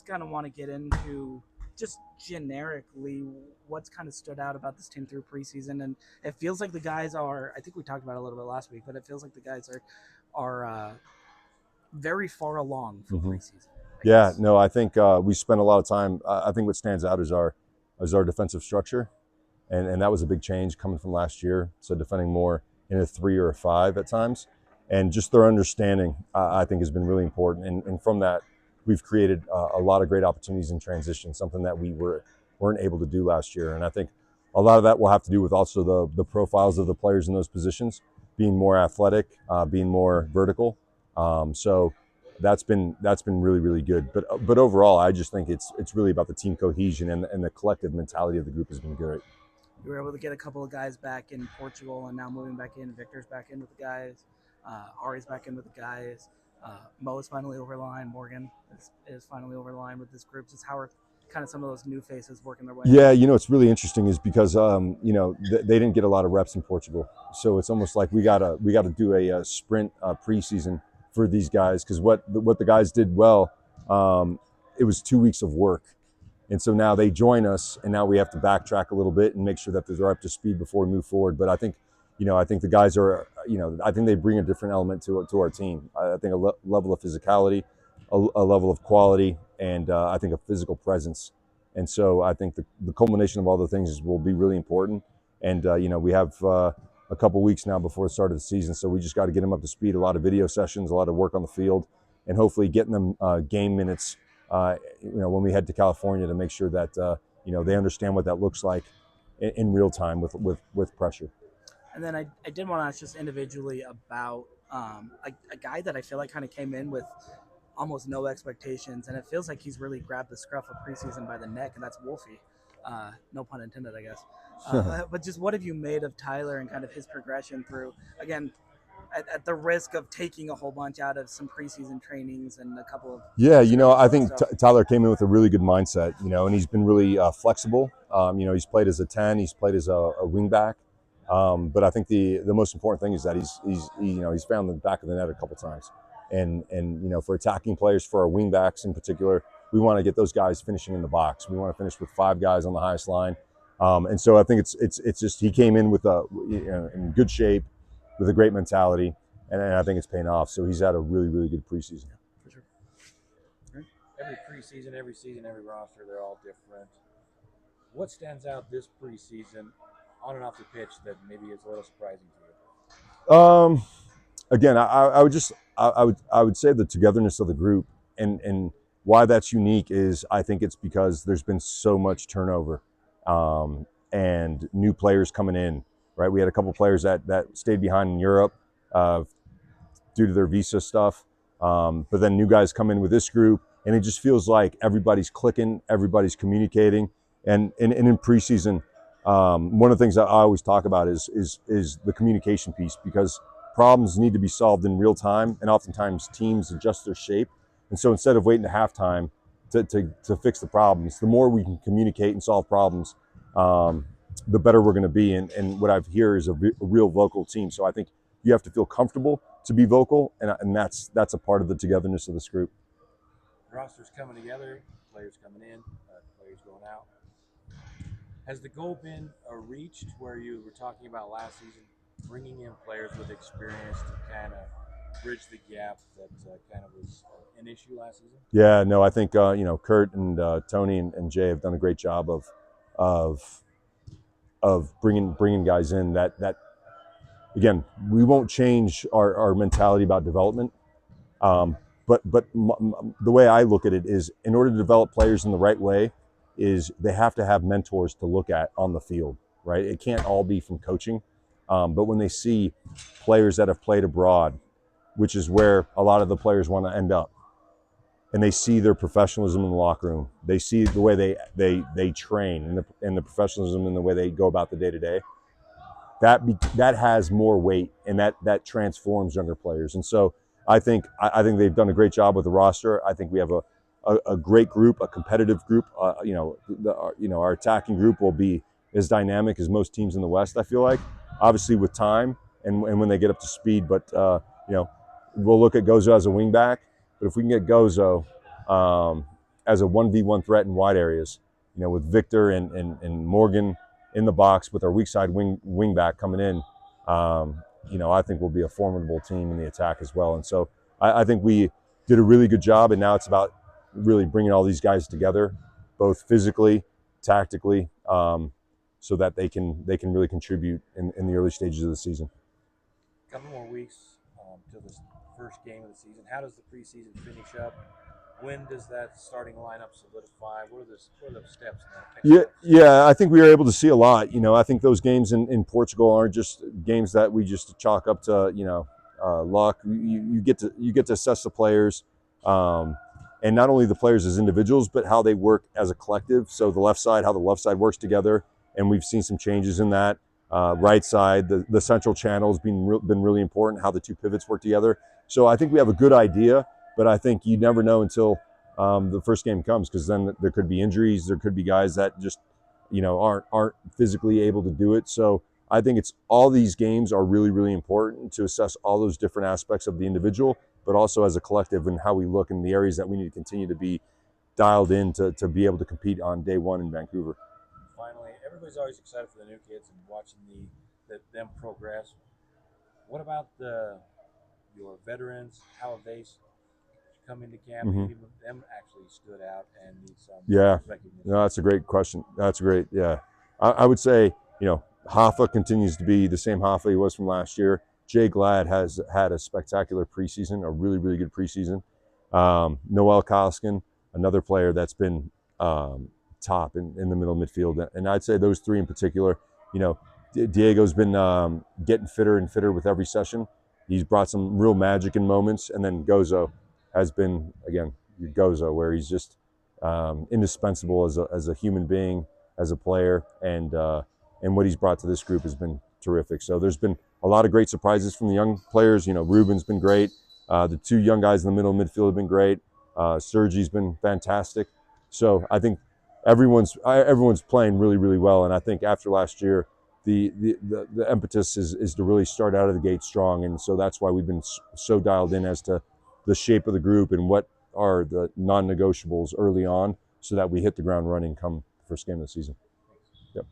kind of want to get into just generically what's kind of stood out about this team through preseason, and it feels like the guys are. I think we talked about it a little bit last week, but it feels like the guys are very far along for Mm-hmm. preseason. I Yeah, guess. no, I think we spent a lot of time. I think what stands out is our defensive structure, and that was a big change coming from last year. So defending more in a 3 or a 5 at times, and just their understanding, I think, has been really important. And from that, we've created a lot of great opportunities in transition, something that weren't able to do last year. And I think a lot of that will have to do with also the profiles of the players in those positions being more athletic, being more vertical. So that's been really really good. But overall, I just think it's really about the team cohesion and the collective mentality of the group has been great. You were able to get a couple of guys back in Portugal, and now moving back in. Victor's back in with the guys. Ari's back in with the guys. Mo is finally over the line. Morgan is finally over the line with this group. Just how are kind of some of those new faces working their way in? Yeah, it's really interesting is because they didn't get a lot of reps in Portugal, so it's almost like we gotta do a sprint preseason for these guys because what the guys did well, it was 2 weeks of work, and so now they join us, and now we have to backtrack a little bit and make sure that they're up to speed before we move forward. But I think the guys are, I think they bring a different element to our team. I think level of physicality, a level of quality, and I think a physical presence. And so I think the culmination of all the things will be really important. And we have a couple weeks now before the start of the season, so we just got to get them up to speed. A lot of video sessions, a lot of work on the field, and hopefully getting them game minutes. When we head to California to make sure that they understand what that looks like in real time with pressure. And then I did want to ask just individually about a guy that I feel like kind of came in with almost no expectations, and it feels like he's really grabbed the scruff of preseason by the neck, and that's Wolfie. No pun intended, I guess. But just what have you made of Tyler and kind of his progression through, again, at the risk of taking a whole bunch out of some preseason trainings and a couple of Yeah, scrimmage I and think stuff? Tyler came in with a really good mindset, and he's been really flexible. He's played as a 10, he's played as a wing back. But I think the most important thing is that he's found the back of the net a couple times. And for attacking players, for our wing backs in particular, we want to get those guys finishing in the box. We want to finish with 5 guys on the highest line. And so I think it's just he came in with in good shape, with a great mentality, and I think it's paying off. So he's had a really really good preseason. For sure. Every preseason, every season, every roster, they're all different. What stands out this preseason on and off the pitch that maybe is a little surprising to you? Again, I would say the togetherness of the group, and why that's unique is I think it's because there's been so much turnover, and new players coming in. Right, we had a couple players that stayed behind in Europe uh, due to their visa stuff, but then new guys come in with this group, and it just feels like everybody's clicking, everybody's communicating, and in preseason. One of the things that I always talk about is the communication piece because problems need to be solved in real time, and oftentimes teams adjust their shape. And so instead of waiting to halftime to fix the problems, the more we can communicate and solve problems, the better we're going to be. And what I've here is a real vocal team. So I think you have to feel comfortable to be vocal, and that's a part of the togetherness of this group. Rosters coming together, players coming in, players going out. Has the goal been reached where you were talking about last season, bringing in players with experience to kind of bridge the gap that kind of was an issue last season? Yeah, no, I think Kurt and Tony and Jay have done a great job of bringing guys in that again, we won't change our mentality about development. But the way I look at it is, in order to develop players in the right way, is they have to have mentors to look at on the field, right? It can't all be from coaching, but when they see players that have played abroad, which is where a lot of the players want to end up, and they see their professionalism in the locker room, they see the way they train and the professionalism in the way they go about the day to day. That has more weight, and that transforms younger players. And so I think they've done a great job with the roster. I think we have a great group, a competitive group. Our attacking group will be as dynamic as most teams in the West. I feel like, obviously with time and when they get up to speed. But we'll look at Gozo as a wingback. But if we can get Gozo as a 1v1 threat in wide areas, with Victor and Morgan in the box with our weak side wing back coming in, I think we'll be a formidable team in the attack as well. And so I think we did a really good job, and now it's about really bringing all these guys together, both physically, tactically, so that they can really contribute in the early stages of the season. A couple more weeks to the first game of the season. How does the preseason finish up? When does that starting lineup solidify? What are the steps now? Yeah, I think we were able to see a lot. I think those games in Portugal aren't just games that we just chalk up to luck. You get to assess the players, and not only the players as individuals, but how they work as a collective. So how the left side works together, and we've seen some changes in that. Right side, the central channel has been really important. How the two pivots work together. So I think we have a good idea, but I think you never know until the first game comes, because then there could be injuries. There could be guys that just aren't physically able to do it. So I think it's all these games are really, really important to assess all those different aspects of the individual, but also as a collective and how we look in the areas that we need to continue to be dialed in to be able to compete on day one in Vancouver. Finally, everybody's always excited for the new kids and watching them progress. What about your veterans? How have they come into camp? Mm-hmm. Any of them actually stood out and need some recognition? No, that's a great question. That's great. Yeah, I would say Hoffa continues to be the same Hoffa he was from last year. Jay Glad has had a spectacular preseason, a really, really good preseason. Noel Koskin, another player that's been top in the middle midfield. And I'd say those three in particular. Diego's been getting fitter and fitter with every session. He's brought some real magic in moments. And then Gozo has been, again, Gozo, where he's just indispensable as a human being, as a player, and what he's brought to this group has been terrific. So there's been a lot of great surprises from the young players. Ruben's been great. The two young guys in the middle midfield have been great. Sergi's been fantastic. So I think everyone's playing really, really well. And I think after last year, the impetus is to really start out of the gate strong. And so that's why we've been so dialed in as to the shape of the group and what are the non-negotiables early on, so that we hit the ground running come the first game of the season. Yep.